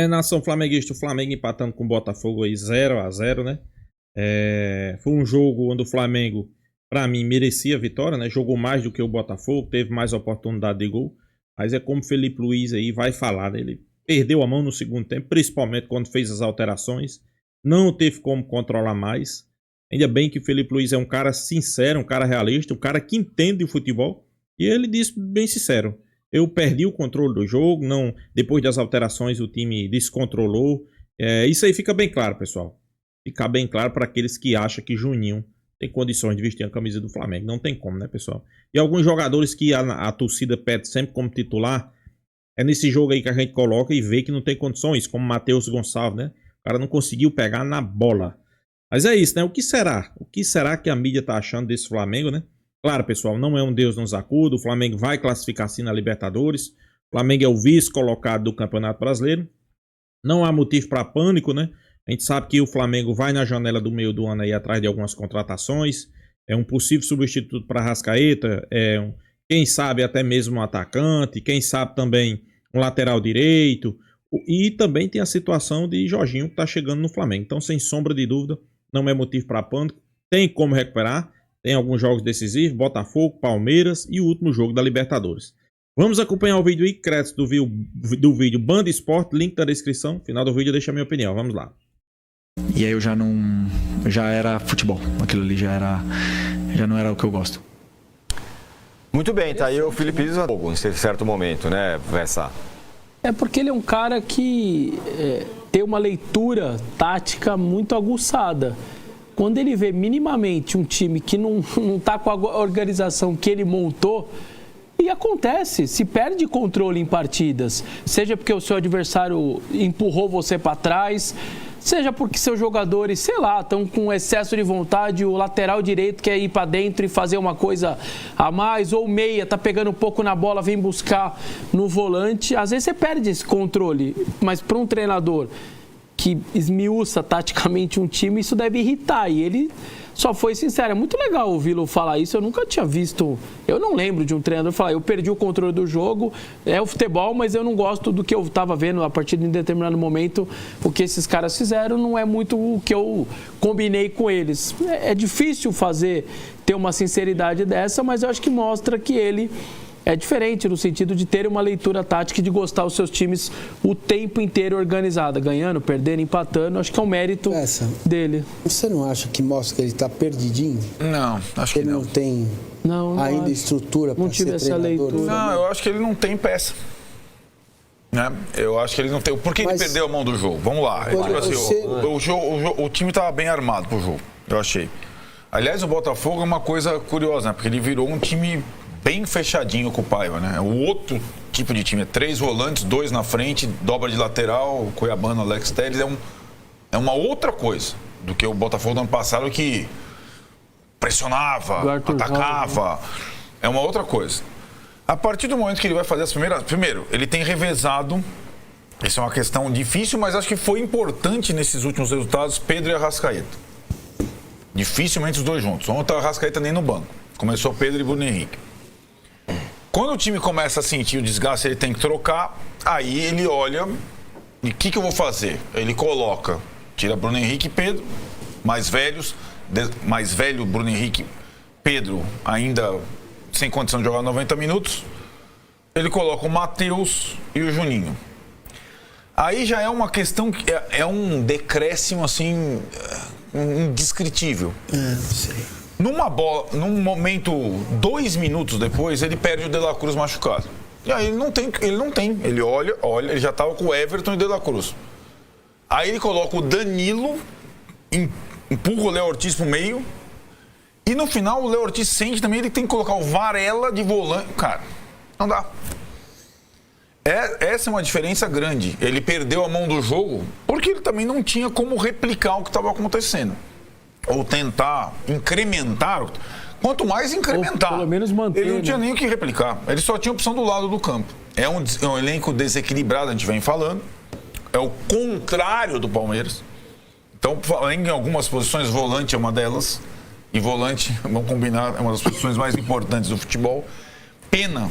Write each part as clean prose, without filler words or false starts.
Nação flamenguista, o Flamengo empatando com o Botafogo aí 0-0, né? Foi um jogo onde o Flamengo, pra mim, merecia a vitória, né? Jogou mais do que o Botafogo, teve mais oportunidade de gol. Mas é como o Felipe Luiz aí vai falar, né? Ele perdeu a mão no segundo tempo, principalmente quando fez as alterações. Não teve como controlar mais. Ainda bem que o Felipe Luiz é um cara sincero, um cara realista, um cara que entende de futebol. E ele disse bem sincero: eu perdi o controle do jogo, não, depois das alterações o time descontrolou. Isso aí fica bem claro, pessoal. Fica bem claro para aqueles que acham que Juninho tem condições de vestir a camisa do Flamengo. Não tem como, né, pessoal? E alguns jogadores que a torcida pede sempre como titular, é nesse jogo aí que a gente coloca e vê que não tem condições, como Matheus Gonçalves, né? O cara não conseguiu pegar na bola. Mas é isso, né? O que será? O que será que a mídia tá achando desse Flamengo, né? Claro, pessoal, não é um Deus nos acuda. O Flamengo vai classificar sim na Libertadores. O Flamengo é o vice-colocado do Campeonato Brasileiro. Não há motivo para pânico, né? A gente sabe que o Flamengo vai na janela do meio do ano aí atrás de algumas contratações. É um possível substituto para Arrascaeta. Quem sabe até mesmo um atacante. Quem sabe também um lateral direito. E também tem a situação de Jorginho que está chegando no Flamengo. Então, sem sombra de dúvida, não é motivo para pânico. Tem como recuperar. Tem alguns jogos decisivos. Botafogo, Palmeiras e o último jogo da Libertadores. Vamos acompanhar o vídeo aí. Crédito do vídeo Band Esporte. Link na descrição. Final do vídeo deixa a minha opinião. Vamos lá. E aí eu já era futebol. Aquilo ali já não era o que eu gosto. Muito bem, tá aí o Felipe Luiz em certo momento, né, Vessa? Porque ele é um cara que tem uma leitura tática muito aguçada. Quando ele vê minimamente um time que não tá com a organização que ele montou, e acontece, se perde controle em partidas, seja porque o seu adversário empurrou você para trás, seja porque seus jogadores, sei lá, estão com excesso de vontade, o lateral direito quer ir para dentro e fazer uma coisa a mais, ou o meia tá pegando um pouco na bola, vem buscar no volante. Às vezes você perde esse controle, mas para um treinador que esmiuça taticamente um time, isso deve irritar. E ele só foi sincero. É muito legal ouvi-lo falar isso. Eu nunca tinha visto... Eu não lembro de um treinador falar: eu perdi o controle do jogo, é o futebol, mas eu não gosto do que eu estava vendo a partir de um determinado momento. O que esses caras fizeram não é muito o que eu combinei com eles. É difícil ter uma sinceridade dessa, mas eu acho que mostra que ele é diferente no sentido de ter uma leitura tática e de gostar os seus times o tempo inteiro organizada, ganhando, perdendo, empatando. Acho que é um mérito dele. Você não acha que mostra que ele está perdidinho? Não, acho que ele não tem ainda estrutura para ser treinador? Não, eu acho que ele não tem peça. Né? Eu acho que ele não tem. Por que ele perdeu a mão do jogo? Vamos lá. O time estava bem armado pro jogo, eu achei. Aliás, o Botafogo é uma coisa curiosa, né? Porque ele virou um time bem fechadinho com o Paiva, né? É o outro tipo de time. 3 volantes, 2 na frente, dobra de lateral, Cuiabano, Alex Telles. É uma outra coisa do que o Botafogo do ano passado, que pressionava, atacava. É uma outra coisa. A partir do momento que ele vai fazer as primeiras... Primeiro, ele tem revezado. Isso é uma questão difícil, mas acho que foi importante nesses últimos resultados, Pedro e Arrascaeta. Dificilmente os dois juntos. Ontem o Arrascaeta nem no banco. Começou Pedro e Bruno Henrique. Quando o time começa a sentir o desgaste, ele tem que trocar, aí ele olha, e o que eu vou fazer? Ele coloca, tira Bruno Henrique e Pedro, mais velho Bruno Henrique, Pedro ainda sem condição de jogar 90 minutos, ele coloca o Matheus e o Juninho. Aí já é uma questão, é um decréscimo assim, indescritível. Sei. Num momento, 2 minutos depois, ele perde o De La Cruz machucado. E aí ele não tem. Ele olha, ele já estava com o Everton e o De La Cruz. Aí ele coloca o Danilo, empurra o Léo Ortiz pro meio. E no final o Léo Ortiz sente também, ele tem que colocar o Varela de volante. Cara, não dá. Essa é uma diferença grande. Ele perdeu a mão do jogo porque ele também não tinha como replicar o que estava acontecendo. Ou tentar incrementar. Quanto mais incrementar, ou pelo menos manter, ele não tinha nem o que replicar. Ele só tinha opção do lado do campo. É um elenco desequilibrado, a gente vem falando. É o contrário do Palmeiras. Então, além de algumas posições, volante é uma delas. E volante, vamos combinar, é uma das posições mais importantes do futebol. Pena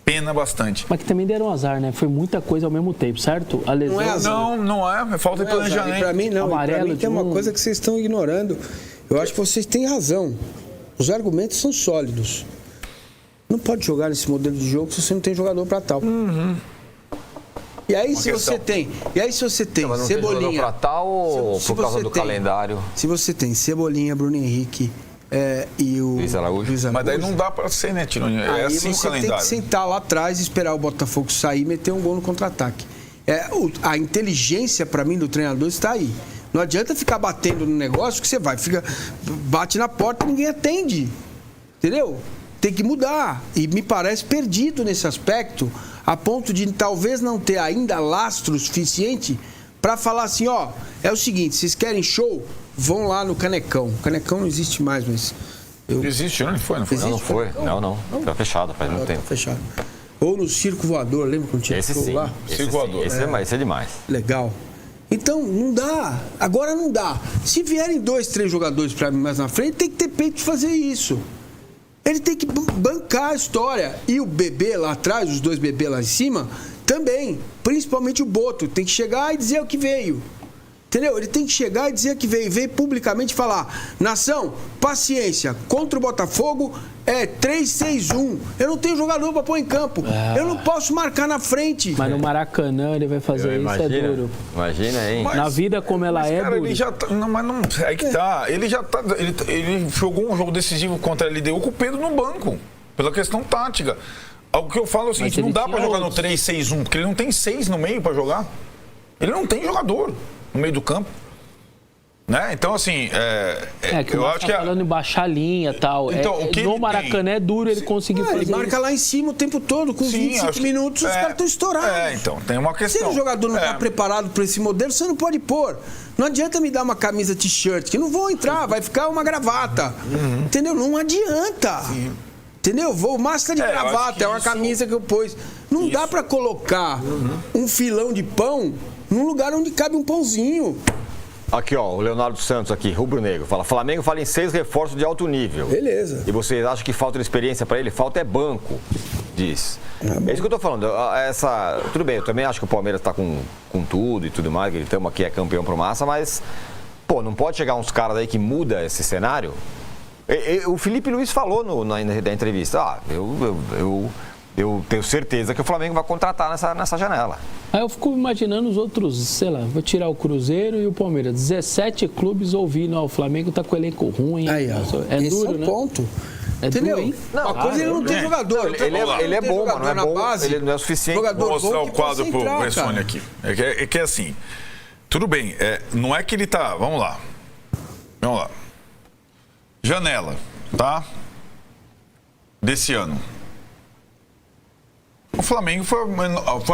pena bastante. Mas que também deram azar, né? Foi muita coisa ao mesmo tempo, certo? A lesão... Não é azar. Não é falta de planejamento. Para mim, não. Amarelo, Para mim tem uma coisa que vocês estão ignorando. Eu acho que vocês têm razão. Os argumentos são sólidos. Não pode jogar nesse modelo de jogo se você não tem jogador para tal. E aí, se você tem Mas não Cebolinha... tem jogador pra tal ou por causa do calendário? Se você tem Cebolinha, Bruno Henrique e o Luiz Araújo. Mas daí não dá pra ser, né, Tironi? É assim o você calendário. tem que sentar lá atrás e esperar o Botafogo sair e meter um gol no contra-ataque. A inteligência, para mim, do treinador está aí. Não adianta ficar batendo no negócio que você bate na porta e ninguém atende. Entendeu? Tem que mudar. E me parece perdido nesse aspecto, a ponto de talvez não ter ainda lastro suficiente para falar assim, ó, é o seguinte, vocês querem show? Vão lá no Canecão. O Canecão não existe mais, mas... Existe, não foi? Não foi. Não. Tá fechado faz muito tempo. Tá fechado. Ou no Circo Voador, lembra quando tinha Esse show sim. lá? Esse Voador. Esse é demais. Legal. Então, não dá. Agora não dá. Se vierem 2, 3 jogadores para mim mais na frente, tem que ter peito de fazer isso. Ele tem que bancar a história. E o bebê lá atrás, os 2 bebês lá em cima, também. Principalmente o Boto. Tem que chegar e dizer o que veio. Entendeu? Ele tem que chegar e dizer que veio publicamente falar: nação, paciência, contra o Botafogo é 3-6-1. Eu não tenho jogador para pôr em campo. Eu não posso marcar na frente. Mas no Maracanã ele vai fazer isso, é duro. Imagina, hein? Na vida como ela é, cara, duro. ele já tá, aí que tá. Ele já tá. Ele jogou um jogo decisivo contra a LDU com o Pedro no banco, pela questão tática. O que eu falo é o seguinte: não dá para jogar no 3-6-1, porque ele não tem 6 no meio para jogar. Ele não tem jogador no meio do campo. Né? Então, assim, que eu acho que falando em baixar a linha e tal. Então, no Maracanã é duro ele conseguir fazer ele marca isso. Lá em cima o tempo todo, com 25 minutos, os caras estão estourados. Então, tem uma questão. Se o jogador não está preparado para esse modelo, você não pode pôr. Não adianta me dar uma camisa t-shirt, que não vão entrar, vai ficar uma gravata. Entendeu? Não adianta. Entendeu? Vou máscara de gravata, é uma camisa que eu pus. Não dá para colocar um filão de pão num lugar onde cabe um pãozinho. Aqui, ó, o Leonardo Santos aqui, rubro-negro, fala: Flamengo fala em 6 reforços de alto nível. Beleza. E vocês acham que falta de experiência para ele? Falta é banco, diz. É isso que eu tô falando. Tudo bem, eu também acho que o Palmeiras tá com tudo e tudo mais, gritamos aqui é campeão pro massa, mas, pô, não pode chegar uns caras aí que muda esse cenário? O Felipe Luiz falou na entrevista: eu tenho certeza que o Flamengo vai contratar nessa janela. Aí eu fico imaginando os outros, sei lá, vou tirar o Cruzeiro e o Palmeiras. 17 clubes ouvindo, o Flamengo tá com elenco ruim. Aí, ó, esse duro, é o né? ponto. Entendeu? Duro, hein? Uma coisa ele não tem jogador. Ele é bom, mas não é bom. Base, ele não é suficiente. Vou mostrar o quadro pro Bressone aqui. É que é assim, tudo bem, não é que ele tá... Vamos lá. Janela, tá? Desse ano. O Flamengo foi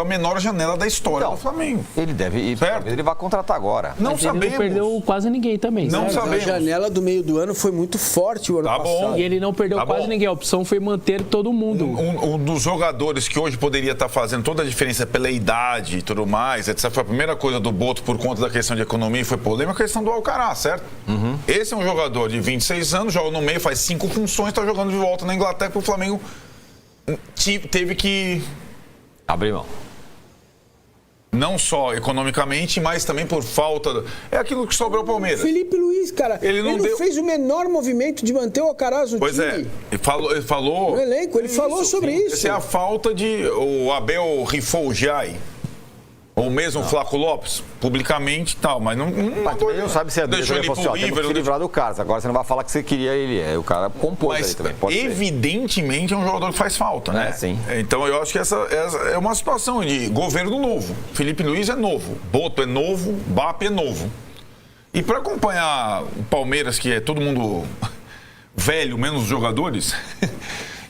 a menor janela da história do Flamengo. Ele deve ir, ele vai contratar agora. Não sabemos. Ele não perdeu quase ninguém também. Não sabemos. A janela do meio do ano foi muito forte o ano passado. E ele não perdeu quase ninguém. A opção foi manter todo mundo. Um dos jogadores que hoje poderia estar fazendo toda a diferença pela idade e tudo mais, essa foi a primeira coisa do Boto por conta da questão de economia e foi polêmica, a questão do Alcaraz, certo? Esse é um jogador de 26 anos, joga no meio, faz 5 funções, está jogando de volta na Inglaterra para o Flamengo. Teve que abrir mão. Não só economicamente, mas também por falta... É aquilo que sobrou ao Palmeiras. Felipe Luiz, cara, ele não fez o menor movimento de manter o Alcaraz no time. Pois é, ele falou... No elenco, ele falou sobre isso. Essa é a falta de... O Abel rifou o Jai. Ou mesmo o Flaco Lopes, publicamente e tal, mas não não sabe se é deixou ele pro River, tem que se livrar do Carlos. Agora você não vai falar que você queria ele. O cara compôs aí também. Pode evidentemente ser. É um jogador que faz falta, né? Sim. Então eu acho que essa é uma situação de governo novo. Felipe Luiz é novo, Boto é novo, Bap é novo. E para acompanhar o Palmeiras, que é todo mundo velho, menos os jogadores,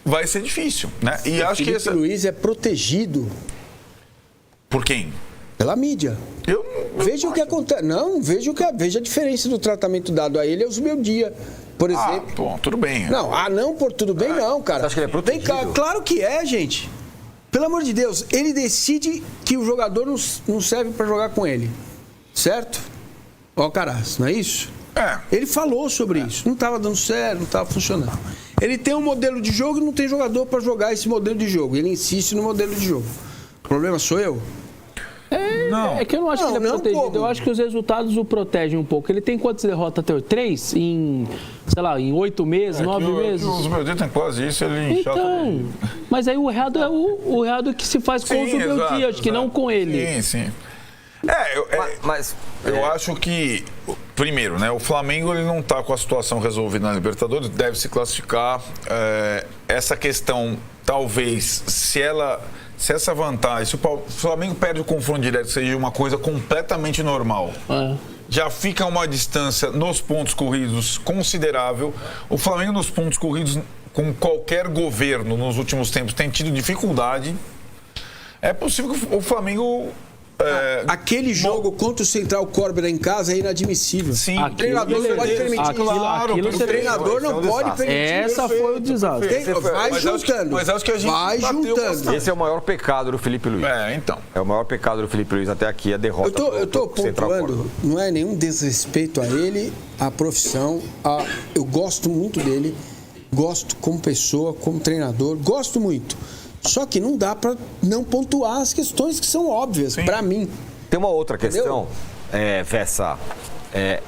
vai ser difícil, né? E acho que Felipe Luiz é protegido. Por quem? Pela mídia. Veja o que acontece. Não, veja a diferença do tratamento dado a ele aos meu dia, por exemplo. Bom, tudo bem. Não, por tudo bem não, cara. Você acha que ele é protegido? Claro que é, gente. Pelo amor de Deus, ele decide que o jogador não serve para jogar com ele. Certo? Alcaraz, não é isso? Ele falou sobre isso. Não estava dando certo, não estava funcionando. Ele tem um modelo de jogo e não tem jogador para jogar esse modelo de jogo. Ele insiste no modelo de jogo. O problema sou eu? É que eu não acho que ele é protegido. Eu acho que os resultados o protegem um pouco. Ele tem quantas derrotas até hoje? 3 em, sei lá, em 8 meses, 9 meses? Os meus dedos tem quase isso, ele então, mas aí o errado é o errado que se faz com os meus dias, que não com ele. Sim. Eu acho que, primeiro, né, o Flamengo ele não está com a situação resolvida na Libertadores, deve se classificar. Essa questão, talvez, se essa vantagem, se o Flamengo perde o confronto direto, seja uma coisa completamente normal. Já fica uma distância nos pontos corridos considerável. O Flamengo nos pontos corridos, com qualquer governo nos últimos tempos, tem tido dificuldade. É possível que o Flamengo... Aquele jogo contra o Central Córdoba em casa é inadmissível. Sim, o treinador não pode permitir. O treinador não pode permitir. Essa foi o desastre. Vai juntando. Mas acho que a gente vai juntando. Esse é o maior pecado do Felipe Luiz. Então. É o maior pecado do Felipe Luiz até aqui, a derrota. Eu tô pontuando, não é nenhum desrespeito a ele, à profissão. Eu gosto muito dele, gosto como pessoa, como treinador, gosto muito. Só que não dá para não pontuar as questões que são óbvias, para mim. Tem uma outra questão, Vessa,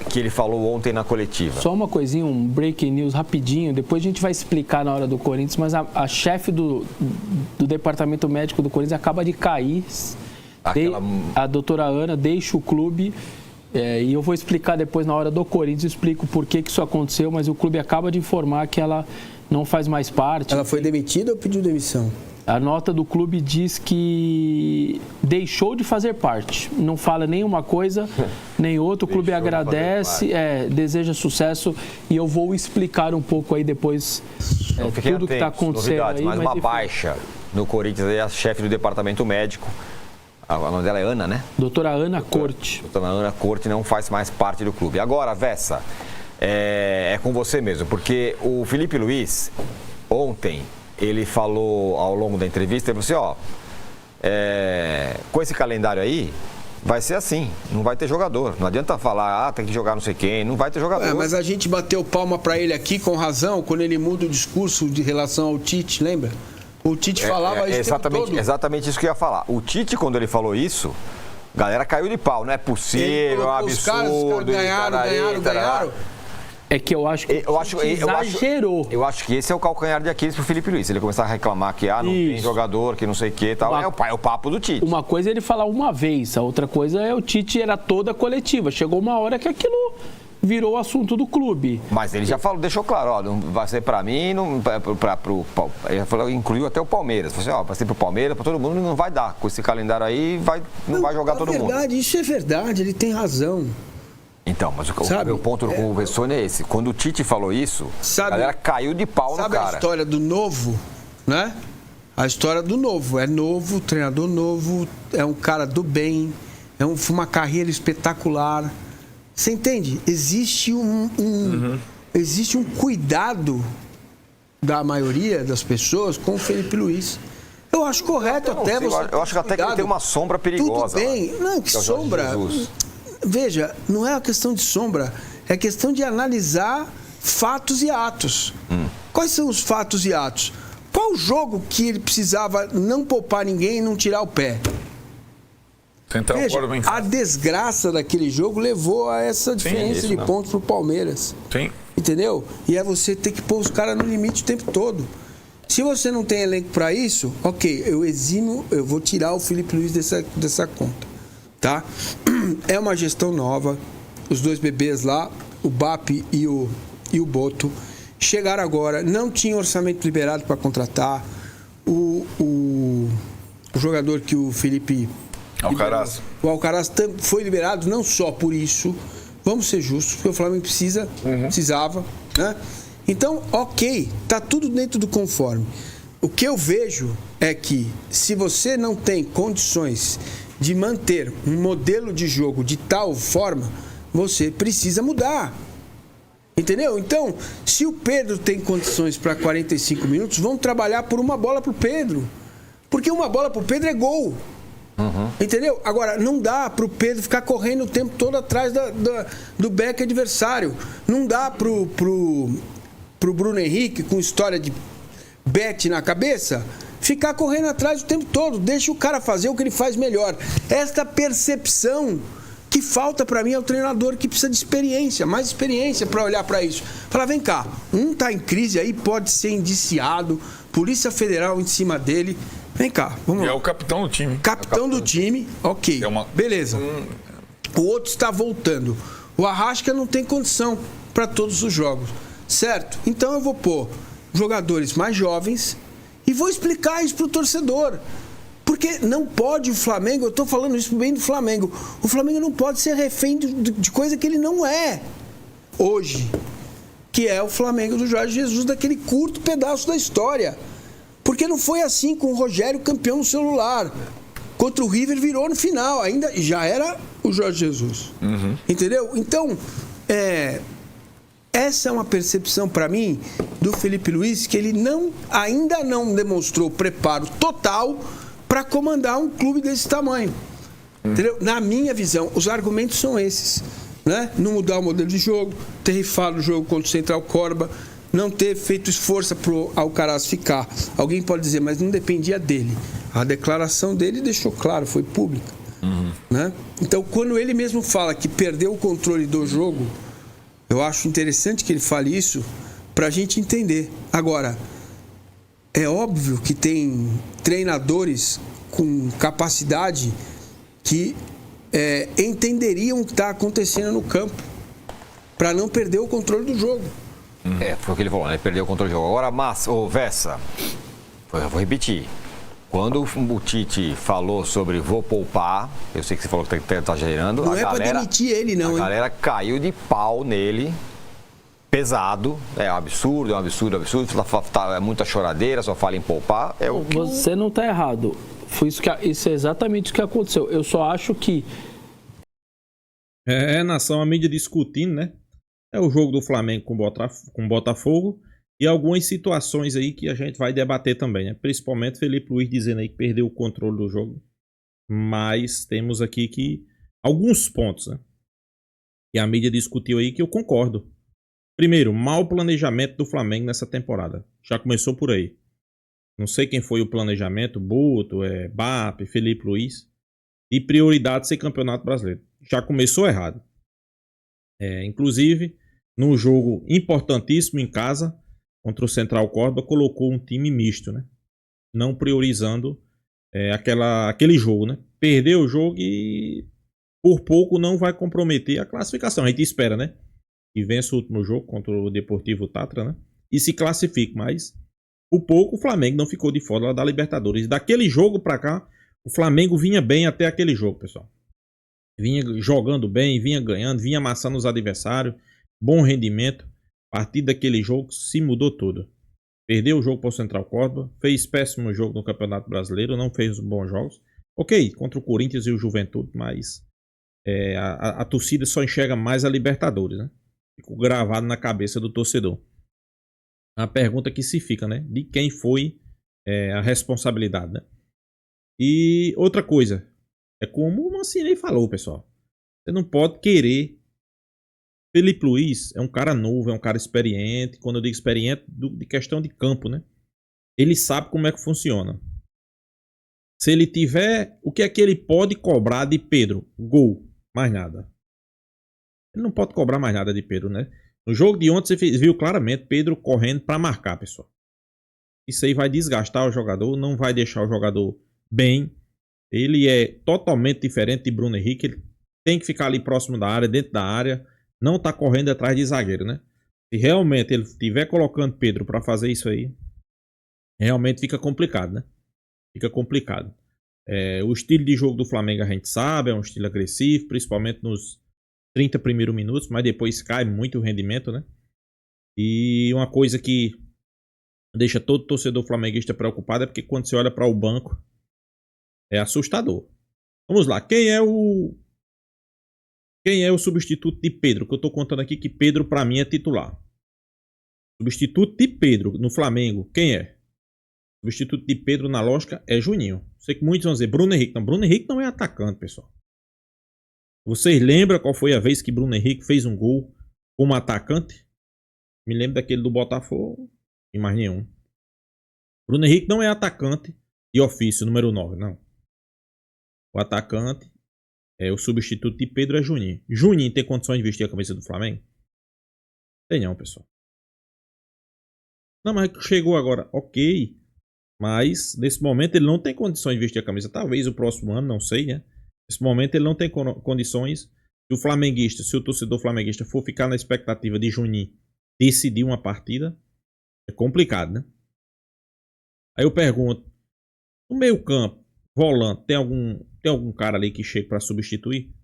que ele falou ontem na coletiva. Só uma coisinha, um breaking news rapidinho, depois a gente vai explicar na hora do Corinthians, mas a chefe do departamento médico do Corinthians acaba de cair. A doutora Ana deixa o clube, e eu vou explicar depois na hora do Corinthians, explico por que isso aconteceu, mas o clube acaba de informar que ela não faz mais parte. Ela foi demitida ou pediu demissão? A nota do clube diz que deixou de fazer parte. Não fala nenhuma coisa, nem outra. O clube agradece, deseja sucesso e eu vou explicar um pouco aí depois tudo que está acontecendo aí. Mas uma baixa no Corinthians aí, a chefe do departamento médico. O nome dela é Ana, né? Doutora Ana Corte. Doutora Ana Corte não faz mais parte do clube. Agora, Vessa, é com você mesmo, porque o Felipe Luiz, ontem, ele falou ao longo da entrevista, ele falou assim, com esse calendário aí, vai ser assim, não vai ter jogador. Não adianta falar, tem que jogar não sei quem, não vai ter jogador. Mas a gente bateu palma pra ele aqui com razão, quando ele muda o discurso de relação ao Tite, lembra? O Tite falava isso exatamente, tempo todo. Exatamente isso que eu ia falar. O Tite, quando ele falou isso, a galera caiu de pau, não é possível, é um absurdo. Os caras ganharam. É que eu acho que exagerou. Eu acho que esse é o calcanhar de Aquiles pro Felipe Luiz. Ele começar a reclamar que não tem jogador, que não sei o que e tal. É o papo do Tite. Uma coisa é ele falar uma vez, a outra coisa é o Tite era toda coletiva. Chegou uma hora que aquilo virou assunto do clube. Mas ele já falou, deixou claro, não vai ser pra mim, ele falou, incluiu até o Palmeiras. Falou assim, vai ser pro Palmeiras, pra todo mundo, não vai dar. Com esse calendário aí, não vai jogar todo mundo. Isso é verdade, ele tem razão. Então, mas o meu ponto com o Vessone é esse. Quando o Tite falou isso, a galera caiu de pau no cara. Sabe a história do novo, né? A história do novo. É novo, treinador novo, é um cara do bem, uma carreira espetacular. Você entende? Existe existe um cuidado da maioria das pessoas com o Felipe Luiz. Eu acho correto Eu acho que até que ele tem uma sombra perigosa. Tudo bem. Não, que sombra... Veja, não é uma questão de sombra, é questão de analisar fatos e atos. Quais são os fatos e atos? Qual jogo que ele precisava não poupar ninguém e não tirar o pé? Veja, a desgraça daquele jogo levou a essa diferença de pontos pro Palmeiras. Sim. Entendeu? E é você ter que pôr os caras no limite o tempo todo. Se você não tem elenco para isso, ok, eu vou tirar o Felipe Luiz dessa conta. Tá? É uma gestão nova. Os dois bebês lá, o BAP e o Boto, chegaram agora, não tinha orçamento liberado para contratar. O jogador que o Felipe... Alcaraz. O Alcaraz foi liberado não só por isso, vamos ser justos, porque o Flamengo precisava, né? Então, ok, tá tudo dentro do conforme. O que eu vejo é que se você não tem condições de manter um modelo de jogo de tal forma, você precisa mudar. Entendeu? Então, se o Pedro tem condições para 45 minutos, vamos trabalhar por uma bola pro Pedro. Porque uma bola pro Pedro é gol. Entendeu? Agora, não dá pro Pedro ficar correndo o tempo todo atrás do back adversário. Não dá pro pro Bruno Henrique, com história de bet na cabeça, ficar correndo atrás o tempo todo. Deixa o cara fazer o que ele faz melhor. Esta percepção que falta para mim é o treinador que precisa de experiência, mais experiência para olhar para isso. Falar, vem cá, tá em crise aí, pode ser indiciado, Polícia Federal em cima dele. Vem cá, vamos lá. E é o capitão do time. Capitão do time, ok. Beleza. O outro está voltando. O Arrasca não tem condição para todos os jogos, certo? Então eu vou pôr jogadores mais jovens e vou explicar isso pro torcedor. Porque não pode o Flamengo, eu estou falando isso bem do Flamengo, o Flamengo não pode ser refém de coisa que ele não é hoje, que é o Flamengo do Jorge Jesus, daquele curto pedaço da história. Porque não foi assim com o Rogério campeão no celular. Contra o River virou no final, ainda já era o Jorge Jesus. Entendeu? Então, essa é uma percepção para mim do Felipe Luiz, que ele ainda não demonstrou preparo total para comandar um clube desse tamanho. Entendeu? Na minha visão, os argumentos são esses, né? Não mudar o modelo de jogo, ter rifado o jogo contra o Central Córdoba, não ter feito esforço para o Alcaraz ficar. Alguém pode dizer, mas não dependia dele. A declaração dele deixou claro, foi pública. Né? Então, quando ele mesmo fala que perdeu o controle do jogo, eu acho interessante que ele fale isso para a gente entender. Agora, é óbvio que tem treinadores com capacidade que entenderiam o que está acontecendo no campo para não perder o controle do jogo. Foi o que ele falou, né? Ele perdeu o controle do jogo. Agora, Vessa, eu vou repetir. Quando o Tite falou sobre vou poupar, eu sei que você falou que tá gerando. Não é para demitir ele, não. A galera caiu de pau nele. Pesado, é um absurdo, é muita choradeira, só fala em poupar. Você não está errado. Isso é exatamente o que aconteceu. Eu só acho que... nação, a mídia discutindo, né? É o jogo do Flamengo com o Botafogo e algumas situações aí que a gente vai debater também, né? Principalmente Felipe Luiz dizendo aí que perdeu o controle do jogo. Mas temos aqui alguns pontos, né? E a mídia discutiu aí que eu concordo. Primeiro, mau planejamento do Flamengo nessa temporada. Já começou por aí. Não sei quem foi o planejamento, Boto, BAP, Felipe Luiz. E prioridade ser campeonato brasileiro. Já começou errado. Inclusive, num jogo importantíssimo em casa, contra o Central Córdoba, colocou um time misto, né? Não priorizando aquele jogo, né? Perdeu o jogo e por pouco não vai comprometer a classificação. A gente espera, né? E vence o último jogo contra o Deportivo Tátira, né? E se classifique, mas por pouco o Flamengo não ficou de fora da Libertadores. Daquele jogo pra cá, o Flamengo vinha bem até aquele jogo, pessoal. Vinha jogando bem, vinha ganhando, vinha amassando os adversários, bom rendimento. A partir daquele jogo se mudou tudo. Perdeu o jogo para o Central Córdoba, fez péssimo jogo no Campeonato Brasileiro, não fez bons jogos. Ok, contra o Corinthians e o Juventude, mas a torcida só enxerga mais a Libertadores, né? Ficou gravado na cabeça do torcedor. A pergunta que se fica, né? De quem foi a responsabilidade, né? E outra coisa, é como o Mancini falou, pessoal. Você não pode querer... Felipe Luiz é um cara novo, é um cara experiente. Quando eu digo experiente, de questão de campo, né? Ele sabe como é que funciona. Se ele tiver... O que é que ele pode cobrar de Pedro? Gol. Mais nada. Ele não pode cobrar mais nada de Pedro, né? No jogo de ontem você viu claramente Pedro correndo para marcar, pessoal. Isso aí vai desgastar o jogador, não vai deixar o jogador bem. Ele é totalmente diferente de Bruno Henrique. Ele tem que ficar ali próximo da área, dentro da área. Não tá correndo atrás de zagueiro, né? Se realmente ele estiver colocando Pedro para fazer isso aí, realmente fica complicado, né? Fica complicado. O estilo de jogo do Flamengo a gente sabe, é um estilo agressivo, principalmente nos 30 primeiros minutos, mas depois cai muito o rendimento, né? E uma coisa que deixa todo torcedor flamenguista preocupado é porque quando você olha para o banco, é assustador. Vamos lá, quem é o substituto de Pedro? Que eu tô contando aqui que Pedro para mim é titular. Substituto de Pedro no Flamengo, quem é? Substituto de Pedro na lógica é Juninho. Sei que muitos vão dizer Bruno Henrique. Não, Bruno Henrique não é atacante, pessoal. Vocês lembram qual foi a vez que Bruno Henrique fez um gol como atacante? Me lembro daquele do Botafogo e mais nenhum. Bruno Henrique não é atacante de ofício, número 9, não. O atacante o substituto de Pedro é Juninho. Juninho tem condições de vestir a camisa do Flamengo? Tem não, pessoal. Não, mas chegou agora, ok. Mas nesse momento ele não tem condições de vestir a camisa. Talvez o próximo ano, não sei, né? Nesse momento ele não tem condições. Se o torcedor flamenguista for ficar na expectativa de Juninho decidir uma partida, é complicado, né? Aí eu pergunto, no meio campo, volante, tem algum cara ali que chega para substituir?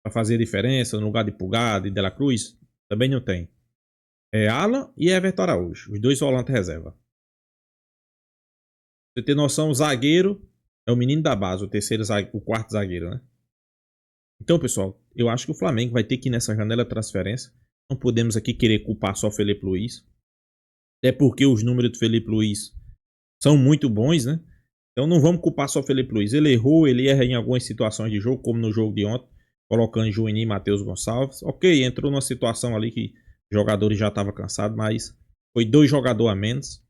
Para fazer diferença no lugar de Pulgar, de La Cruz? Também não tem. É Alan e Everton Araújo, os dois volantes reserva. Você tem noção, o zagueiro é o menino da base, o quarto zagueiro, né? Então, pessoal, eu acho que o Flamengo vai ter que ir nessa janela de transferência. Não podemos aqui querer culpar só o Felipe Luiz. Até porque os números do Felipe Luiz são muito bons, né? Então não vamos culpar só o Felipe Luiz. Ele errou, ele erra em algumas situações de jogo, como no jogo de ontem, colocando Juninho e Matheus Gonçalves. Ok, entrou numa situação ali que os jogadores já estavam cansados, mas foi 2 jogadores a menos.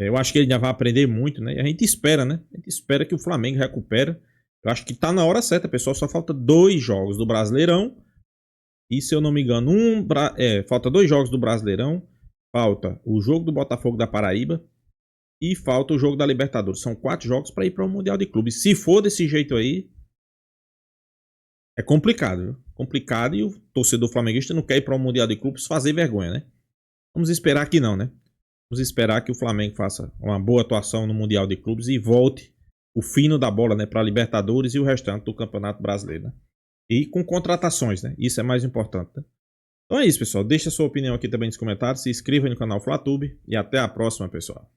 Eu acho que ele já vai aprender muito, né? E a gente espera, né? A gente espera que o Flamengo recupere. Eu acho que tá na hora certa, pessoal. Só falta 2 jogos do Brasileirão. E se eu não me engano, falta 2 jogos do Brasileirão. Falta o jogo do Botafogo da Paraíba. E falta o jogo da Libertadores. São 4 jogos para ir para o Mundial de Clubes. Se for desse jeito aí, é complicado, viu? Complicado, e o torcedor flamenguista não quer ir para o Mundial de Clubes fazer vergonha, né? Vamos esperar que não, né? Vamos esperar que o Flamengo faça uma boa atuação no Mundial de Clubes e volte o fino da bola, né, para a Libertadores e o restante do Campeonato Brasileiro, né? E com contratações, né? Isso é mais importante, né? Então é isso, pessoal. Deixa a sua opinião aqui também nos comentários. Se inscreva no canal FlaTube e até a próxima, pessoal.